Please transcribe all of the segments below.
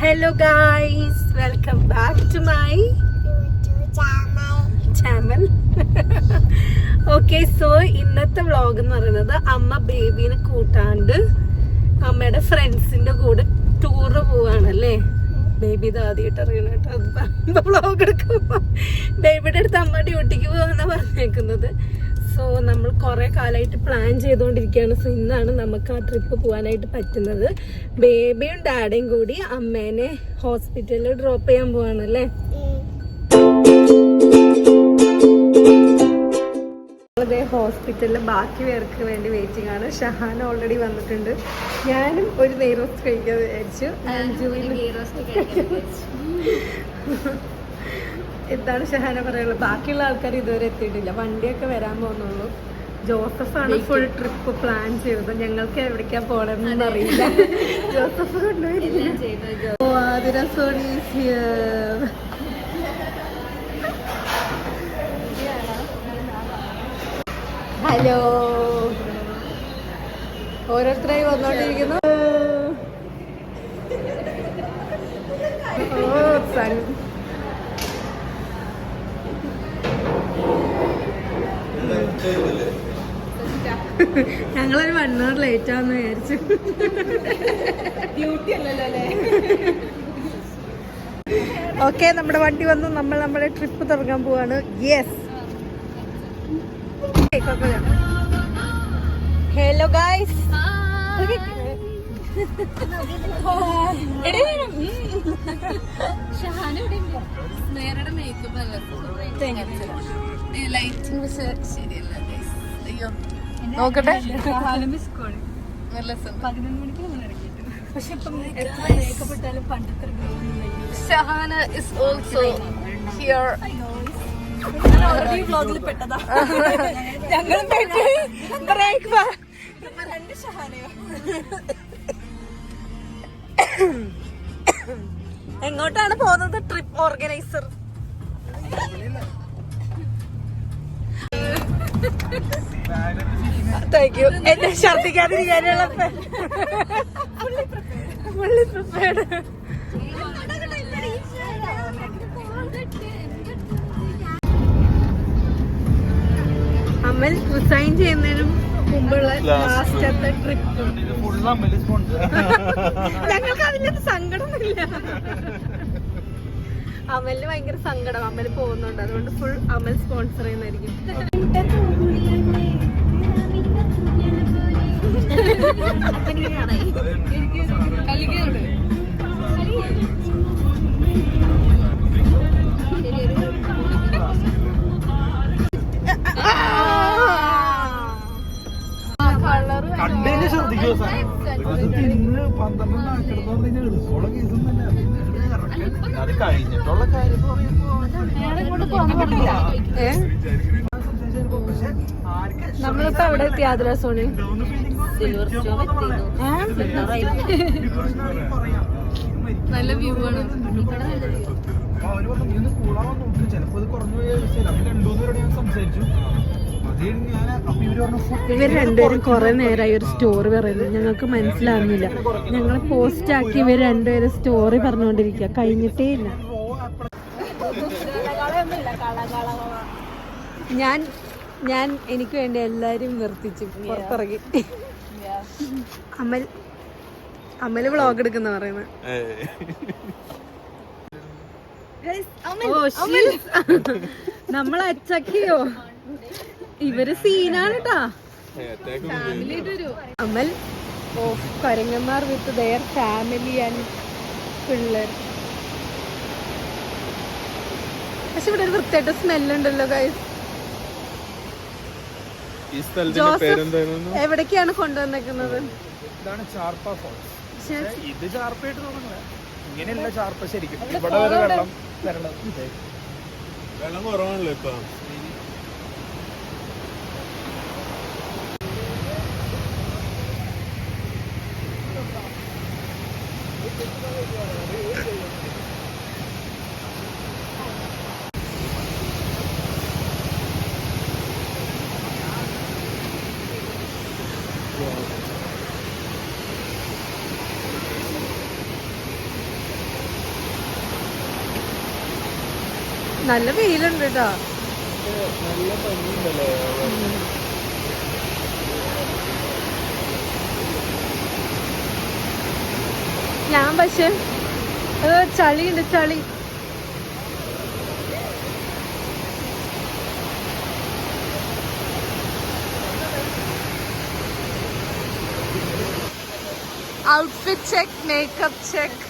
Hello guys, welcome back to my channel. Okay, so ഇന്നത്തെ vlog എന്ന് പറയുന്നത് അമ്മ ബേബീനെ കൂട്ടാണ്ട് അമ്മയുടെ ഫ്രണ്ട്സിന്റെ കൂടെ ടൂറ് പോവാണല്ലേ. ബേബി ഇത് ആദ്യമായിട്ട് അറിയണം കേട്ടോ. വ്ളോഗ് എടുക്കുമ്പോ ബേബിയുടെ അടുത്ത് അമ്മ ഡ്യൂട്ടിക്ക് പോവാന്നാ പറഞ്ഞേക്കുന്നത്. സോ നമ്മൾ കുറെ കാലമായിട്ട് പ്ലാൻ ചെയ്തുകൊണ്ടിരിക്കുകയാണ്. സോ ഇന്നാണ് നമുക്ക് ആ ട്രിപ്പ് പോകാനായിട്ട് പറ്റുന്നത്. ബേബിയും ഡാഡിയും കൂടി അമ്മേനെ ഹോസ്പിറ്റലിൽ ഡ്രോപ്പ് ചെയ്യാൻ പോവാണല്ലേ. അതേ ഹോസ്പിറ്റലിൽ ബാക്കി പേർക്ക് വേണ്ടി വെയിറ്റിംഗ് ആണ്. ഷഹാന ഓൾറെഡി വന്നിട്ടുണ്ട്. ഞാനും ഒരു നെയ് റോസ്റ്റ് കഴിക്കാൻ വിചാരിച്ചു. എന്താണ് ഷഹാന പറയാനുള്ളത്? ബാക്കിയുള്ള ആൾക്കാർ ഇതുവരെ എത്തിയിട്ടില്ല. വണ്ടിയൊക്കെ വരാൻ പോകുന്നുള്ളൂ. ജോസഫാണ് ഫുൾ ട്രിപ്പ് പ്ലാൻ ചെയ്തത്. ഞങ്ങൾക്ക് എവിടേക്കാ പോകണമെന്ന് അറിയില്ല. ജോസഫ് ഹലോ, ഓരോരുത്തരായി വന്നോണ്ടിരിക്കുന്നു. ഞങ്ങളൊരു 1 hour ലേറ്റ് ആണെന്ന് വിചാരിച്ചു. ഡ്യൂട്ടി അല്ലല്ലോ അല്ലേ. ഓക്കെ, നമ്മുടെ വണ്ടി വന്നു. നമ്മൾ നമ്മുടെ ട്രിപ്പ് തുടങ്ങാൻ പോവാണ്. Yes, hello guys. നോക്കട്ടെ, പക്ഷെ ഇപ്പം എത്ര മേക്കപ്പ് ഇട്ടാലും പണ്ടത്തെ Shahana is also here. Already വ്ലോഗിൽ പെട്ടതാ. ഞങ്ങളും രണ്ട് ഷഹാനയോ. എങ്ങോട്ടാണ് പോകുന്നത്? Trip organiser. Thank you. എന്നെ ഛർദിക്കാതിരിക്കാനുള്ള ഫുള്ളി പ്രിപ്പയർഡ്. അമൽ റിസൈൻ ചെയ്യുന്നതിനും മുമ്പുള്ള ലാസ്റ്റത്തെ ട്രിപ്പ്. ഞങ്ങൾക്ക് അതിലൊന്നും സങ്കടമൊന്നുമില്ല. അമലിന് ഭയങ്കര സങ്കടം. അമൽ പോകുന്നുണ്ട്, അതുകൊണ്ട് ഫുൾ അമൽ സ്പോൺസർ ചെയ്യുന്നതായിരിക്കും. കണ്ടതിന് ശ്രദ്ധിക്കുക. അത് കഴിഞ്ഞിട്ടുള്ള കാര്യം നമ്മളിപ്പോ എവിടെ എത്തി? ആതിര സോണി നല്ല വ്യൂ ആണ്. ചിലപ്പോ ഇത് കുറഞ്ഞു പോയ രണ്ടുമൂന്ന് ഞാൻ സംസാരിച്ചു. ഇവർ രണ്ടുപേരും കുറെ നേരമായി ഒരു സ്റ്റോറി പറയുന്നത്. ഞങ്ങൾക്ക് മനസ്സിലാവുന്നില്ല. ഞങ്ങൾ പോസ്റ്റ് ആക്കി ഇവർ രണ്ടുപേരും സ്റ്റോറി പറഞ്ഞുകൊണ്ടിരിക്കുക. കഴിഞ്ഞിട്ടേ ഇല്ല. ഞാൻ എനിക്ക് വേണ്ടി എല്ലാരും നിർത്തിച്ചു പുറത്തിറങ്ങി. അമല് വ്ളോഗ് എടുക്കുന്ന പറയുന്നത്. നമ്മൾ അച്ചക്കിയോ? ഇവര് സീനാണ് ട്ടാ. അമൽ ഓഫ് കരങ്ങന്മാർ വിത്ത് ദയർ ഫാമിലി ആൻഡ് പിള്ളേർ. പക്ഷെ ഇവിടെ ഒരു വൃത്തിയായിട്ട് സ്മെല്ലുണ്ടല്ലോ ഗൈസ്. ജോസഫ് എവിടേക്കാണ് കൊണ്ടുവന്നേക്കുന്നത്? ഇത് ചാർപ്പായിട്ട് തോന്നുന്നില്ല. ഇങ്ങനെയല്ല ചാർപ്പ ശരിക്കും. ഇവിടെ വരെ വെള്ളം വരണം. വെള്ളം കുറവാണല്ലോ ഇപ്പൊ. നല്ല വെയിലുണ്ട് കേട്ടോ. നല്ല ഭംഗിയുണ്ടല്ലേ. ഞാൻ പക്ഷെ ചളിയുണ്ട്, ചളി. Outfit check, makeup check.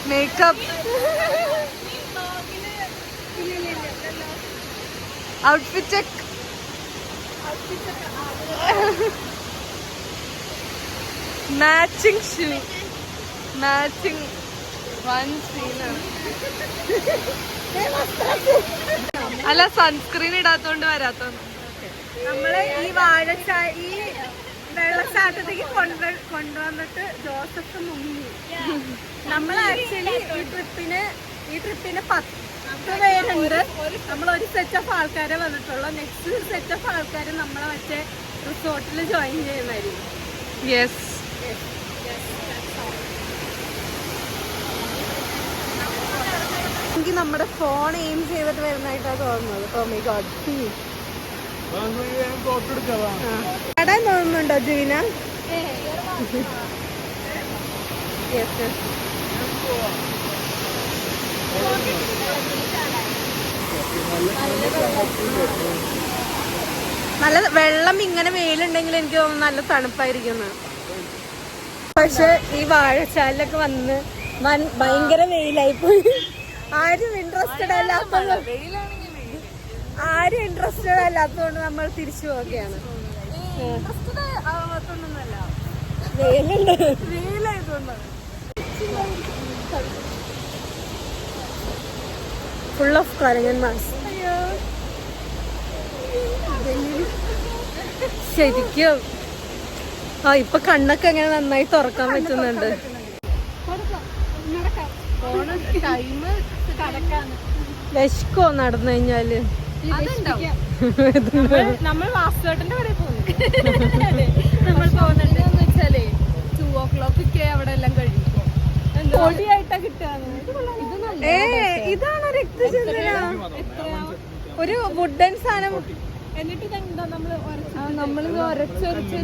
Makeup, outfit check. Matching shoe, matching അല്ല സൺസ്ക്രീൻ ഇടാത്തോണ്ട് വരാത്തോണ്ട്. നമ്മള് ഈ ഈ വെള്ളച്ചാട്ടത്തേക്ക് കൊണ്ടുവന്നിട്ട് ജോസഫ് മുങ്ങി. നമ്മൾ ആക്ച്വലി ഈ ട്രിപ്പിന് 10 പേരുണ്ട്. നമ്മൾ ഒരു സെറ്റ് ഓഫ് ആൾക്കാരെ വന്നിട്ടുള്ളൂ. നെക്സ്റ്റ് സെറ്റ് ഓഫ് ആൾക്കാർ നമ്മളെ മറ്റേ റിസോർട്ടിൽ ജോയിൻ ചെയ്യുന്നതായിരിക്കും. യെസ്. എനിക്ക് നമ്മുടെ ഫോൺ എയിം ചെയ്തിട്ട് വരുന്നതായിട്ടാണ് തോന്നുന്നത്. Oh my God. കടാൻ തോന്നുന്നുണ്ടോ ജുവിന? നല്ല വെള്ളം ഇങ്ങനെ വെയിലുണ്ടെങ്കിൽ എനിക്ക് തോന്നുന്നു നല്ല തണുപ്പായിരിക്കുന്നു. പക്ഷെ ഈ വാഴച്ചാലിലൊക്കെ വന്ന് ഭയങ്കര വെയിലായി പോയി. ആരും ഇൻട്രസ്റ്റഡ് അല്ലാത്തതുകൊണ്ട് നമ്മൾ തിരിച്ചു പോവുകയാണ്. വെയിലുണ്ട്, വെയിലായതുകൊണ്ടാണ്. Full of കുരങ്ങന്മാർ. ശരിക്കും ഇപ്പൊ കണ്ണൊക്കെ അങ്ങനെ നന്നായി തുറക്കാൻ പറ്റുന്നുണ്ട്. വിശക്കോ നടന്നു കഴിഞ്ഞാല്? നമ്മൾ വാസുവേട്ടന്റെ വരെ പോകുന്നു. നമ്മൾ പോകുന്നുണ്ടെന്ന് വെച്ചാലേ 2 o'clock അവിടെ എല്ലാം കഴിയും. പൊടിയായിട്ടാ കിട്ടാന്ന്. ഇതാണ് രക്തചന്ദ്രന. ഒരു വുഡൻ സാധനം. എന്നിട്ട് നമ്മൾ ഒരച്ചൊരച്ച്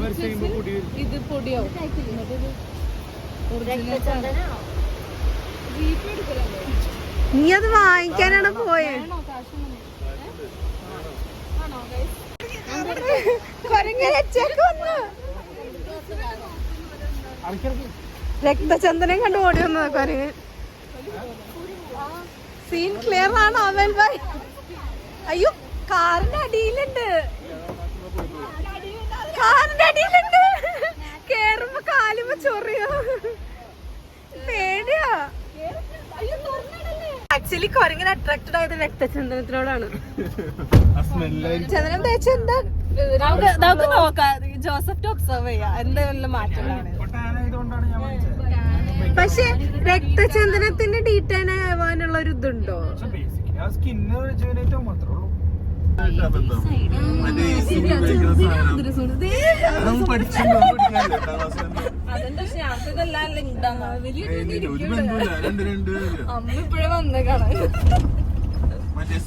ഇത് പൊടിയാവും. നീ അത് വാങ്ങിക്കാനാണ് പോയെ? രക്തചന്ദനം കണ്ട് ഓടി വന്നത് കൊരങ്ങൻ. സീൻ ക്ലിയർ ആണോ അവൻ ഭായ്? അയ്യോ കാറിന്റെ അടിയിലുണ്ട്, കാറിന്റെ അടിയിലുണ്ട്. കേറുമ്പോ കാലുമ്പോ ചൊറിയോ, പേടിയാ. ആക്ച്വലി കൊരങ്ങൻ അട്രാക്റ്റഡ് ആയത് രക്തചന്ദനത്തിനോടാണ്. ചന്ദനം തേച്ച എന്താ നമുക്ക് നോക്കാം. ജോസഫ് ഒബ്സർവ് ചെയ്യാം എന്തെങ്കിലും മാറ്റങ്ങളാണ്. പക്ഷെ രക്തചന്ദനത്തിന്റെ ഡീറ്റെയിൽ ആവാനുള്ള ഒരു ഇതുണ്ടോ?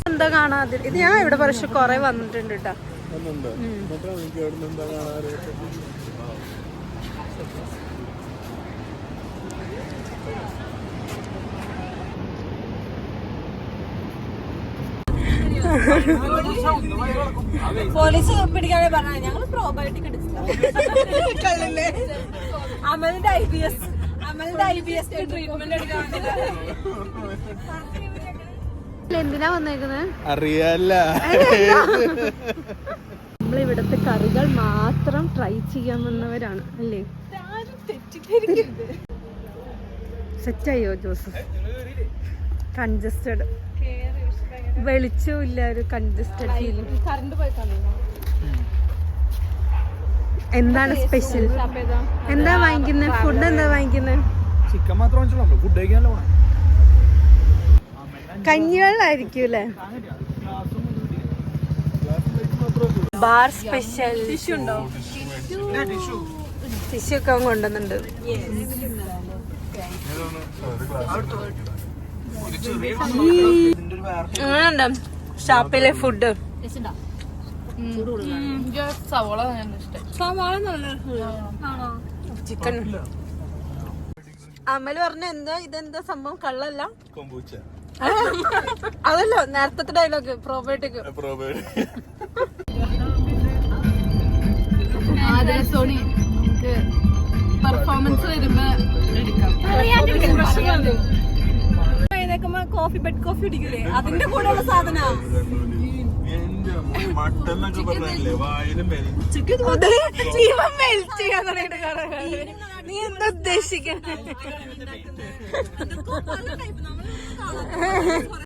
എന്താ കാണാതെ? ഇത് ഞാൻ ഇവിടെ പക്ഷെ കൊറേ വന്നിട്ടുണ്ട് കേട്ടോ. പോലീസ് പിടിക്കാതെ പറഞ്ഞ ഞങ്ങള് പ്രോബയോട്ടിക് എടുത്തില്ലേ. അമലിന്റെ IBS ട്രീറ്റ്മെന്റ് എടുക്കാൻ എന്തിനാ വന്നേക്കുന്നത് അറിയാല്ല. നമ്മളിവിടുത്തെ കറികൾ മാത്രം ട്രൈ ചെയ്യാൻ വന്നവരാണ് അല്ലേ? സെറ്റായോ ജോസഫ്? കൺജസ്റ്റഡ്, വെളിച്ചവും ഇല്ല, ഒരു കൺജസ്റ്റഡ് ഫീലിംഗ്. എന്താണ് സ്പെഷ്യൽ? എന്താ വാങ്ങിക്കുന്നത്? ഫുഡ് എന്താ വാങ്ങിക്കുന്നത്? ചിക്കൻ മാത്രം. ഫുഡ് കഴിക്കാനല്ലോ. കഞ്ഞിവെള്ളായിരിക്കും അല്ലേ? ബാർ സ്പെഷ്യൽ ടിഷ്യൂ ഉണ്ടോ? ടിഷ്യൂ ഒക്കെ കൊണ്ടുവന്നുണ്ട്. അങ്ങനെയുണ്ട് ഷാപ്പിലെ ഫുഡ്. സവോള നല്ല ചിക്കൻ. അമല് പറഞ്ഞ എന്താ ഇതെന്താ സംഭവം? കള്ളല്ല, അതല്ലോ നേരത്തെ ഡയലോഗ്. പ്രോബയോട്ടിക്. സോണി പെർഫോമൻസ് വരുമ്പോ എടുക്കാം. കോഫി ബെഡ് കോഫി അടിക്കില്ലേ, അതിന്റെ കൂടെ ഉള്ള സാധന. നീ എന്താ ഉദ്ദേശിക്കണേ?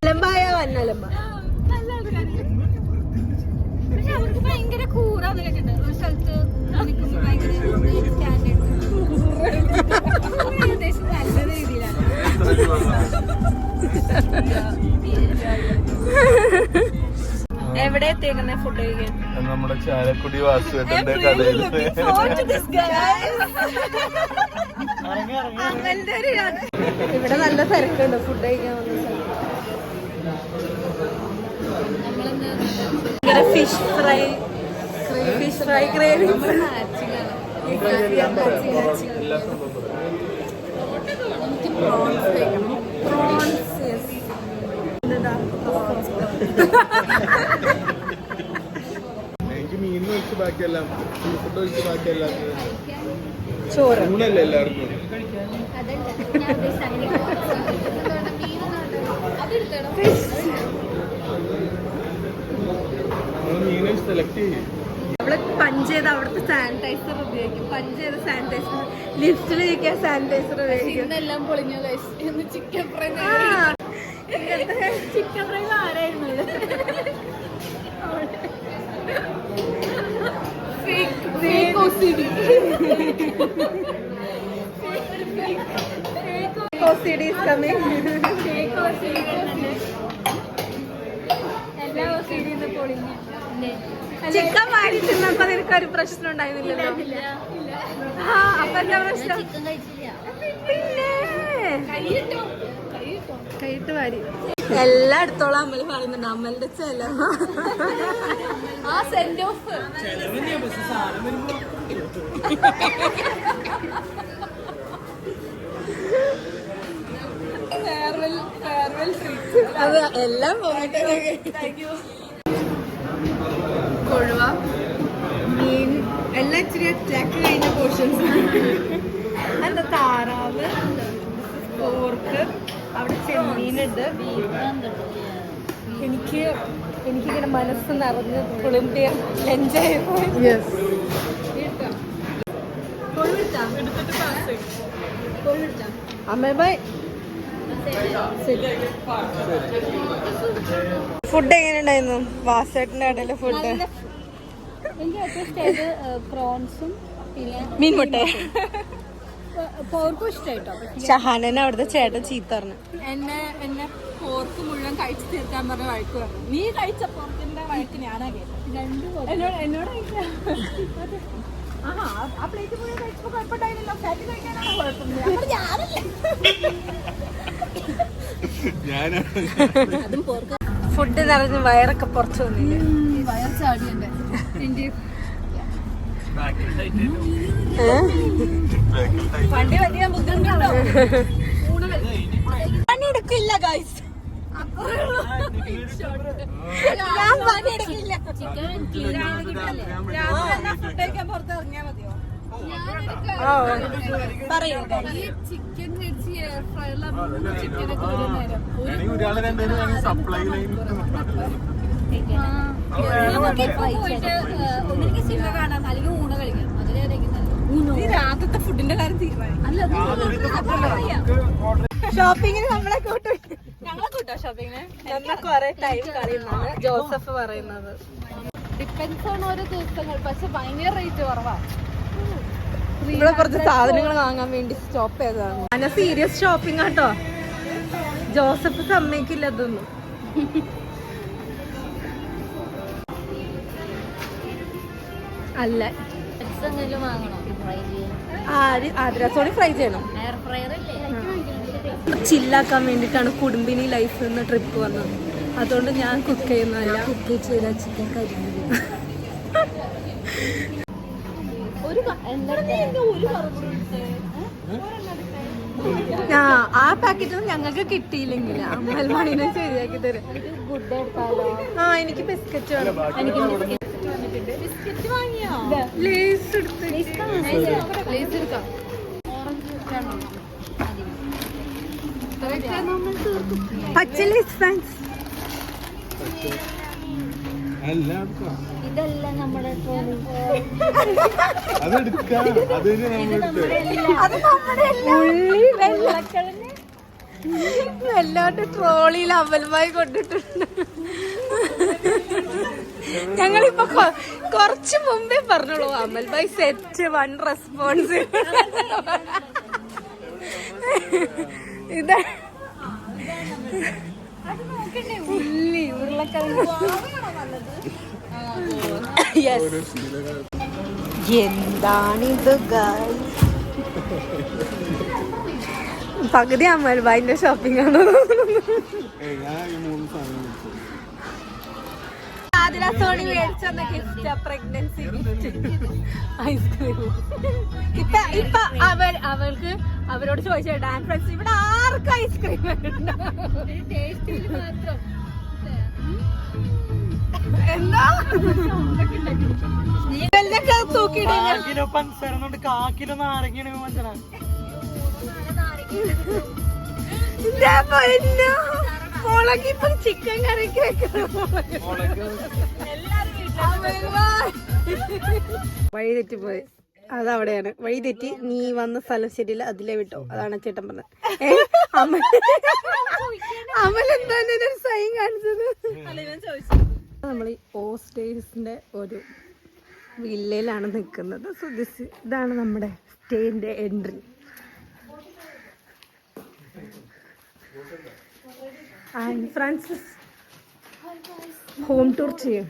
അലമ്പായ വന്നലമ്പ. പക്ഷെ അവർക്ക് ഭയങ്കര കൂറാന്ന് കേട്ടിട്ടുണ്ട്. ഒരു സ്ഥലത്ത് നിൽക്കുമ്പോ ഭയങ്കര ഏകദേശം നല്ല രീതിയിലാണ്. എവിടെ എത്തിയേക്കുന്ന ഫുഡ് കഴിക്കാൻ? നമ്മുടെ ചാലക്കുടി വാസുവേട്ടന്റെ കടയിൽ. ഇവിടെ നല്ല തിരക്കുണ്ട് ഫുഡ് കഴിക്കാൻ വന്ന സ്ഥലം. Fish fry craving. എനിക്ക് മീൻ ഒഴിച്ച് ബാക്കിയെല്ലാം, സീ ഫുഡ് ഒഴിച്ച് ബാക്കിയെല്ലാം ചോറ്. ഊണല്ലേ എല്ലാവർക്കും? നമ്മൾ മീൻ സെലക്ട് ചെയ്യും. നമ്മള് പഞ്ച് ചെയ്ത് അവിടുത്തെ സാനിറ്റൈസർ ഉപയോഗിക്കും. പഞ്ച് ചെയ്ത സാനിറ്റൈസർ, ലിഫ്റ്റിൽ ഇരിക്കാൻ സാനിറ്റൈസർ ഉപയോഗിക്കും. ഇന്നെല്ലാം പൊളിഞ്ഞു. ചിക്കൻ ഫ്രൈ ചിക്കൻ ഫ്രൈ ആരായിരുന്നു? ചിക്കൻ വാരി തിന്നപ്പോ നിനക്ക് ഒരു പ്രശ്നം ഉണ്ടായിരുന്നില്ലല്ലോ. അപ്പൊ എന്താ പ്രശ്നം? പിന്നെ കൈയിട്ട് വാരി എല്ലാം എടുത്തോളാം. അമ്മല് പറയുന്നുണ്ട് അമ്മലിന്റെ ചെലവ്. ആ സെന്റ് ഓഫ് അത് എല്ലാം പോകട്ടെ. കൊഴുവ, മീൻ എല്ലാം ഇച്ചിരി ചാക്ക് കഴിഞ്ഞ പോർഷൻസ്. എന്താ താറാവ്, പോർക്ക്, അവിടെ ചെമ്മീനുണ്ട്. എനിക്കിങ്ങനെ മനസ്സ് നിറഞ്ഞ് കുളിമ്പിയ എൻജോയ് പോയി. അമ്മ ബൈ. ഫുഡ് എങ്ങനെ ഉണ്ടായിരുന്നു വാസേട്ടന്റെ കടയിലെ ഫുഡ്? എനിക്ക് ഏറ്റവും ഇഷ്ടമായത് പ്രോൺസും പിന്നെ മീൻമുട്ട. പോർക്കും ഇഷ്ടമായിട്ടോ. ഷഹാനനെ അവിടുത്തെ ചേട്ടൻ ചീത്ത പറഞ്ഞു. എന്നെ പോർക്ക് മുഴുവൻ കഴിച്ചു തീർക്കാൻ പറഞ്ഞ വഴക്ക് പറഞ്ഞു. നീ കഴിച്ച പോർക്കിന്റെ വഴക്ക് ഞാനാ കേട്ടത്. എന്നോട് ആ പ്ലേറ്റ് മുഴുവൻ കഴിച്ചപ്പോ കുഴപ്പമുണ്ടായില്ലല്ലോ. ഫാറ്റ് കഴിക്കാനാണോ കുഴപ്പമില്ല? അതും പോർക്ക് ഫുഡ് നിറഞ്ഞ് വയറൊക്കെ പുറത്തു വന്നില്ലേ? വയർ ചാടിയുണ്ട്. വണ്ടി വലിയ ബുദ്ധിമുട്ടുണ്ടോ? പണിയെടുക്കില്ല ഗൈസ്. ഞാൻ പണിയെടുക്കില്ല. ഫുഡ് കഴിക്കാൻ പുറത്ത് ഇറങ്ങിയാൽ മതിയോ? പറയൂ. ചിക്കൻ മേടിച്ച് എയർ ഫ്രയറിൽ ചിക്കനൊക്കെ ഒരു നേരം പോയിട്ട് ഒന്നിലേക്ക് സിനിമ കാണാം, അല്ലെങ്കിൽ ഊണ് കഴിക്കാം. രാത്രിത്തെ ഫുഡിന്റെ കാര്യം തീരുമാനം. അതിലേതായിരിക്കും ഷോപ്പിങ്ങിന് നമ്മളെ കൂട്ടോ? ഞങ്ങളെ കൂട്ടോ ഷോപ്പിങ്ങിന്? ഞങ്ങൾ കുറെ ടൈം കളയുന്നതാണ് ജോസഫ് പറയുന്നത്. ഡിപ്പെൻസ് ആണ് ഓരോ ദിവസങ്ങൾ. പക്ഷെ ഭയങ്കര റേറ്റ് കുറവാണ്. ഇവിടെ കുറച്ച് സാധനങ്ങൾ വാങ്ങാൻ വേണ്ടി സ്റ്റോപ്പ് ചെയ്തതാണ്. അങ്ങനെ സീരിയസ് ഷോപ്പിംഗ് ആട്ടോ. ജോസഫ് സമ്മതിക്കില്ല അതൊന്നും. അല്ല വാങ്ങണോ? ആതിരാസോണി ഫ്രൈ ചെയ്യണം. ചില്ലാക്കാൻ വേണ്ടിയിട്ടാണ് കുടുംബിനി ലൈഫ് എന്ന ട്രിപ്പ് വന്നത്. അതുകൊണ്ട് ഞാൻ കുക്ക് ചെയ്യുന്നതല്ല, കുക്ക് ചെയ്ത ചിക്കൻ കരിഞ്ഞു. ആ പാക്കറ്റ് ഞങ്ങൾക്ക് കിട്ടിയില്ലെങ്കിൽ അമ്മൽമാണിനെ ശരിയാക്കി തരും. എനിക്ക് ബിസ്ക്കറ്റ് വേണം. ലേസ് എടുക്കാം. പച്ച ലേസ് ഫ്രണ്ട്സ്. ഇതല്ല നമ്മുടെ എല്ലാവരുടെ ട്രോളിയിൽ അവൽമായി കൊണ്ടിട്ടുണ്ട്. ഞങ്ങളിപ്പോ കുറച്ച് മുമ്പേ പറഞ്ഞോളൂ അമൽഭായ് സെറ്റ് 1 റെസ്പോൺസ്. ഇതാ ഉള്ളി ഉരുളക്കിഴങ്ങ്. എന്താണിത് ഗൈസ്? പകുതി അമൽഭായിന്റെ ഷോപ്പിംഗ് ആണ്. ആതിരാസോണി മേടിച്ചെന്ന ഗിഫ്റ്റ്, പ്രഗ്നൻസി ഗിഫ്റ്റ് ഐസ്ക്രീം. ഇപ്പൊ അവൾക്ക് അവരോട് ചോദിച്ചു ഡാൻസ് ഫ്രണ്ട്സ് ഇവിടെ ആർക്കും ഐസ്ക്രീം എന്താ മുളകിപ്പോ ചിക്കൻ കറിക്ക് വഴി തെറ്റിപ്പോയി. അതവിടെയാണ് വഴി തെറ്റി. നീ വന്ന സ്ഥലം ശരിയില്ല, അതിലേ വിട്ടോ. അതാണ് ചേട്ടൻ പറഞ്ഞത്. അമൽ എന്താണ് സൈൻ കാണിച്ചത്? നമ്മൾ ഈ ഓസ്റ്റേഴ്സിന്റെ ഒരു വില്ലയിലാണ് നിൽക്കുന്നത്. സോ ഇതാണ് നമ്മുടെ സ്റ്റേന്റെ entry. And Francis home tour ചെയ്യും.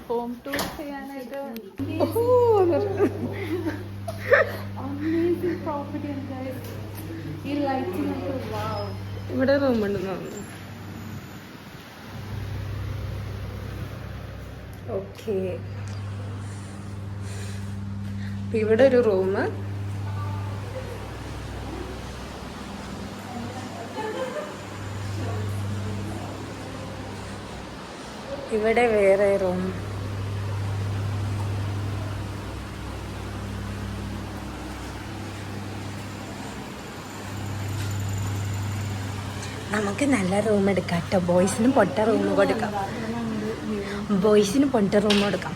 ഹോം ടൂർ ചെയ്യാനായിട്ട് ഇവിടെ റൂം ഉണ്ടെന്ന് തോന്നുന്നു. ഓക്കെ, ഇവിടെ ഒരു റൂം. ഇവിടെ വേറെ റൂം. നമുക്ക് നല്ല റൂം എടുക്കാം കേട്ടോ. ബോയ്സിന് പൊട്ട റൂം കൊടുക്കാം. ബോയ്സിന് പൊട്ട റൂം കൊടുക്കാം.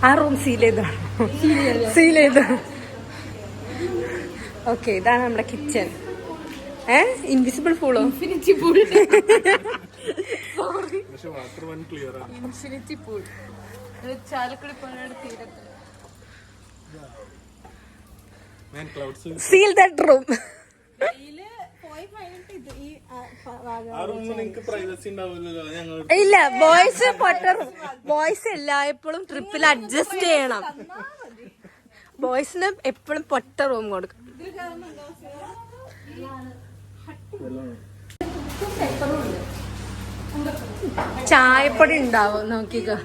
ആ റൂം സീൽ ചെയ്തോ. ഓക്കെ, ഇതാണ് നമ്മുടെ കിച്ചൺ. ഇൻവിസിബിൾ പൂളോ? Infinity pool. Infinity pool Chalakudy പുഴയുടെ തീരത്ത്. Seal that room. ഇല്ല, ബോയ്സ് എല്ലായ്പ്പോഴും ട്രിപ്പിൽ അഡ്ജസ്റ്റ് ചെയ്യണം. ബോയ്സിന് എപ്പോഴും പൊട്ട റൂം കൊടുക്കും. ചായപ്പൊടി ഉണ്ടാവും, നോക്കിക്കോ.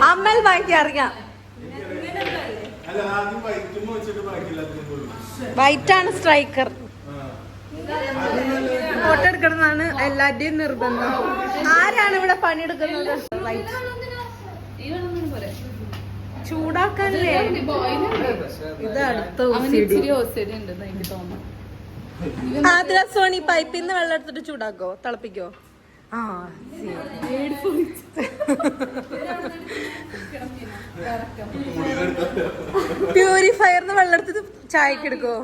അമ്മൽ വായിക്കാൻ അറിയാം. വൈറ്റാണ് സ്ട്രൈക്കർ. ഫോട്ടോ എടുക്കണമെന്നാണ് എല്ലാരുടെയും നിർബന്ധം. ആരാണ് ഇവിടെ പണിയെടുക്കുന്നത്? ചൂടാക്കാനല്ലേ? ഇത് അടുത്ത ആതിരാസോണി പൈപ്പിൽ നിന്ന് വെള്ളം എടുത്തിട്ട് ചൂടാക്കോ, തിളപ്പിക്കോ? പ്യൂരിഫയറിന്ന് വെള്ളം എടുത്തിട്ട് ചായക്ക് എടുക്കോ?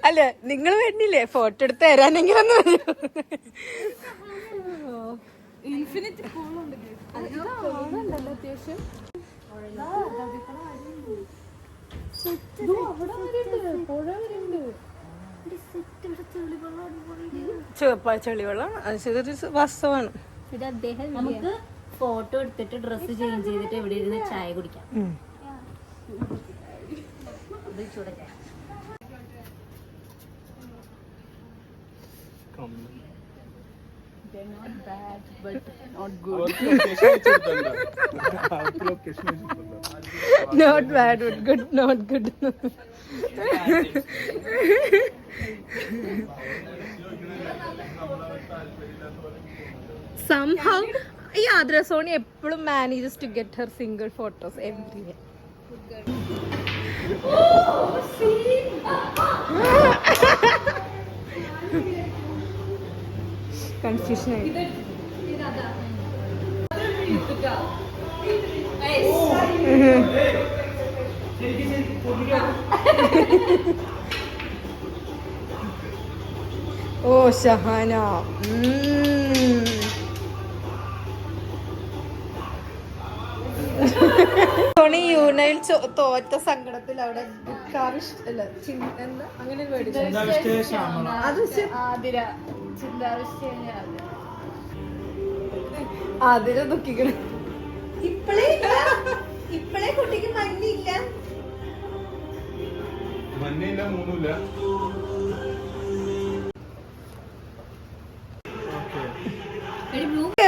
അല്ല നിങ്ങൾ വേണ്ടില്ലേ ഫോട്ടോ എടുത്ത് തരാനെങ്കിലും. കാണണ്ടല്ലോ അത്യാവശ്യം. ചെളിവെള്ളം ഇതൊരു വാസ്തവമാണ്. നമുക്ക് ഫോട്ടോ എടുത്തിട്ട് ഡ്രസ്സ് ചേഞ്ച് ചെയ്തിട്ട് ഇവിടെ ഇരുന്ന് ചായ കുടിക്കാം. ചൂട ചായ. They're not bad, but not good. Not bad, but good, not good. Somehow, Adra Soni eppozhum manages to get her single photos everywhere. Confusion. Oh, Shahana. സോണി യൂനയിൽ തോറ്റ സങ്കടത്തിൽ അവിടെ അങ്ങനെ ആതിര ദുഃഖിക്കണം. ഇപ്പളേ കുട്ടിക്ക് മഞ്ഞില്ല, മഞ്ഞില്ല, മൂന്നില്ല.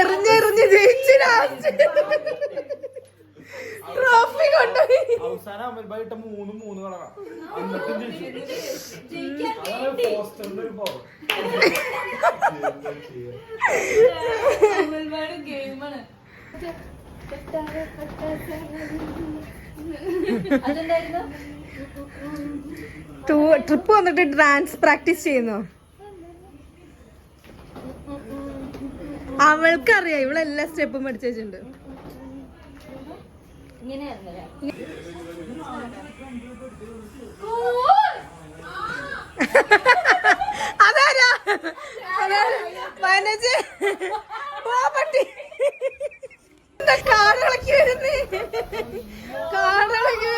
എറിഞ്ഞെറിഞ്ഞ് ജയിച്ചു ട്രോഫി കൊണ്ടുപോയി. അവസാനം അമൽബായിട്ട് 3 കളറാണ്. എന്നിട്ടും ട്രിപ്പ് വന്നിട്ട് ഡാൻസ് പ്രാക്ടീസ് ചെയ്യുന്നു. അവൾക്കറിയാം, ഇവളെല്ലാ സ്റ്റെപ്പും പഠിച്ചു വെച്ചിട്ടുണ്ട്. അതാരാ മനജ് പട്ടി കാടിളക്കി വരുന്നേ, കാടിളക്കി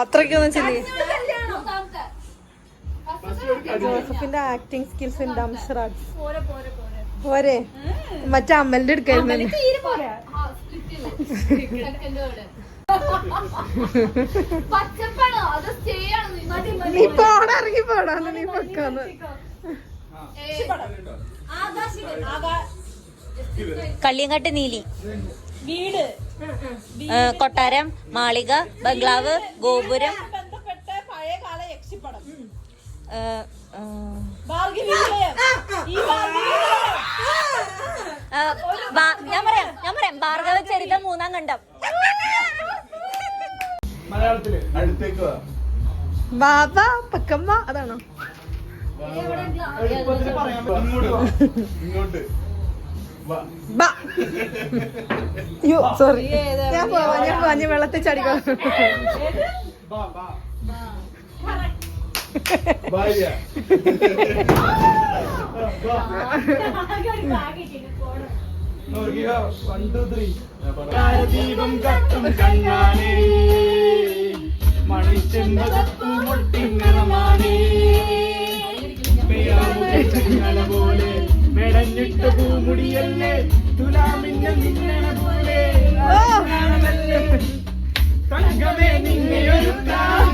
അത്രയ്ക്കൊന്നും ചെല്ലി. ജോസഫിന്റെ ആക്ടിങ് സ്കിൽസ് ഉണ്ട്. പോരെ മറ്റേ അമ്മലിന്റെ എടുക്കായിരുന്നു. നീ പോടാ, ഇറങ്ങി പോടാന്ന്, നീ പൊക്കാന്ന്. കള്ളിയങ്കാട്ട് നീലി വീട്, കൊട്ടാരം, മാളിക, ബംഗ്ലാവ്, ഗോപുരം, പഴയകാല യക്ഷിപ്പടം, ഞാൻ പറയാം ഭാർഗവ ചരിതം 3-ാം ഖണ്ഡം. മലയാളത്തില് അടുത്തേക്ക് വാ. ബാബ പക്കമ്മ അതാണോ? ഇങ്ങോട്ട് സോറി, ഞാൻ പോവാ, ഞാൻ വെള്ളത്തിൽ ചടിക്കോ. ദീപം കത്തും കണ്ണാനേ, മണിച്ചെമ്പകപ്പൂ മുട്ടിങ്ങണമാനേ, പോലെ മെടഞ്ഞിട്ട പൂമുടിയല്ലേ, തുലാമിന്നൽ നിന്നണ പോലെ തങ്കമേ നിന്നെയൊരുക്കാൻ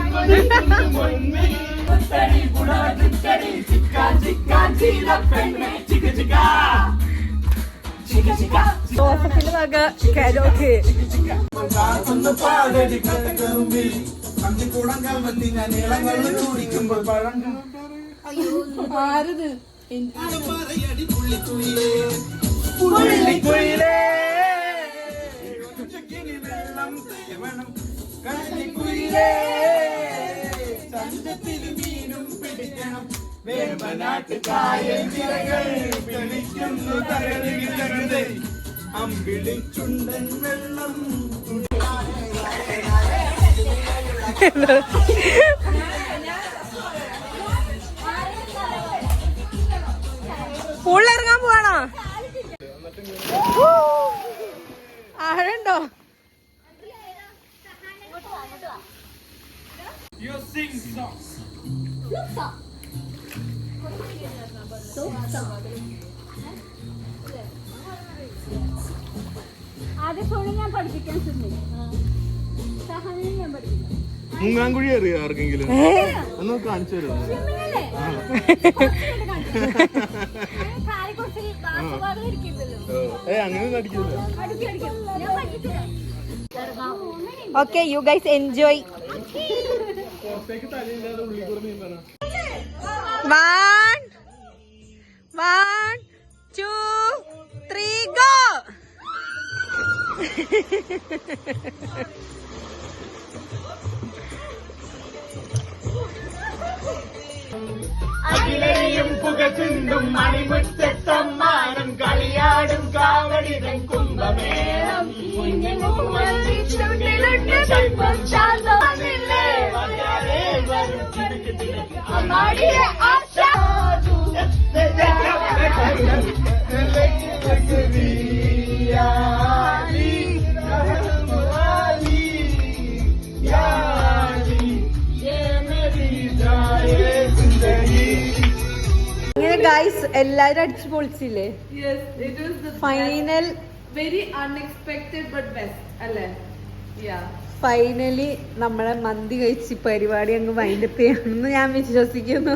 ജോസഫിന്റെ വക കരോക്കെ. ആരത്? മീനും പിടിക്കണം, വേമ്പനാട്ട് കായൽ ചിറകൾ പിടിക്കുന്നു തരളികളുടെ അമ്പിളിച്ചുണ്ടൻ വെള്ളം. പൂളിൽ ഇറങ്ങാൻ പോവാണോ? ആഴണ്ടോ? ആദ്യം സോണി ഞാൻ പഠിപ്പിക്കാൻ ശ്രമിക്കും. സഹനെ ഞാൻ പഠിപ്പിക്കാം. മുങ്ങാൻകുഴി അറിയോ ആർക്കെങ്കിലും? ഒന്ന് കാണിച്ചു തരുമോ? അങ്ങനെ അടിക്കില്ല. Okay, you guys enjoy. പുറത്തേക്ക് തലയില്ലാതെ ഉള്ളിൽ കൂടെ നീന്താനാ. 1 2 3 ഗോ. അഖിലയും പുകചുണ്ടും മണിമുറ്റത്തമ്മാനം കളിയാടും കാവടിതൻ കുംഭമേളം ഇങ്ങനെ ഗൈസ് എല്ലാരും അടിച്ചു പൊളിച്ചില്ലേ? Final very unexpected but best അല്ലേ? ഫൈനലി നമ്മളെ മന്തി കഴിച്ച് പരിപാടി അങ്ങ് വൈൻഡപ്പ് ചെയ്യണമെന്ന് ഞാൻ വിശ്വസിക്കുന്നു.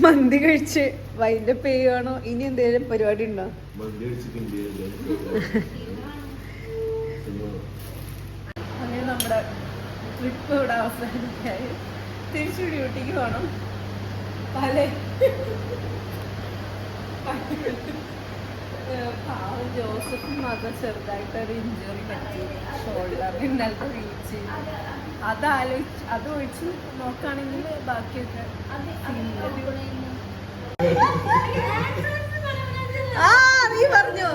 മന്തി കഴിച്ച് വൈൻഡപ്പ് ചെയ്യുവാണോ? ഇനി എന്തെങ്കിലും പരിപാടി ഉണ്ടോ? അങ്ങനെ നമ്മുടെ ട്രിപ്പ് ഇവിടെ അവസാനിക്കായി. തിരിച്ചു ഡ്യൂട്ടിക്ക് പോകണം. പാവം ജോസഫിന് മാത്രം ചെറുതായിട്ടൊരു ഇഞ്ചുറി പറ്റി ഷോൾഡറിന് ഇന്നലത്തെ വീഴ്ച. അത് ഒഴിച്ച് നോക്കുകയാണെങ്കിൽ ബാക്കിയൊക്കെ നീ പറഞ്ഞു.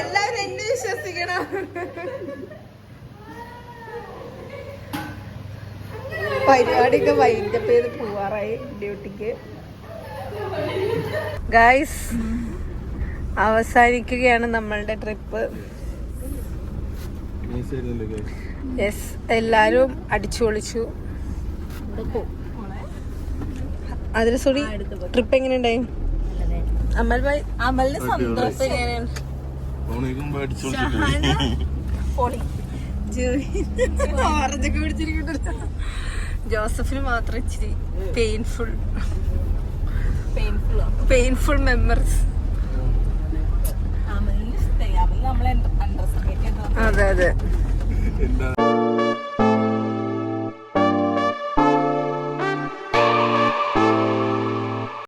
എല്ലാവരും എന്നെ വിശ്വസിക്കണം. പരിപാടിയൊക്കെ വൈൻഡപ്പ് ചെയ്ത് പോവാറായി ഡ്യൂട്ടിക്ക്. ഗൈസ് അവസാനിക്കുകയാണ് നമ്മളുടെ ട്രിപ്പ്. യെസ്, എല്ലാരും അടിച്ചു പൊളിച്ചു. അതിൽ സോറി, ട്രിപ്പ് എങ്ങനെയുണ്ടായി? അമലിന് സന്തോഷം എങ്ങനെയാണ്? ഓറഞ്ചൊക്കെ പിടിച്ചിരിക്കണ്ടല്ലോ. ജോസഫിന് മാത്രം ഇച്ചിരി പെയിൻഫുൾ മെമ്മറീസ്. അതെ.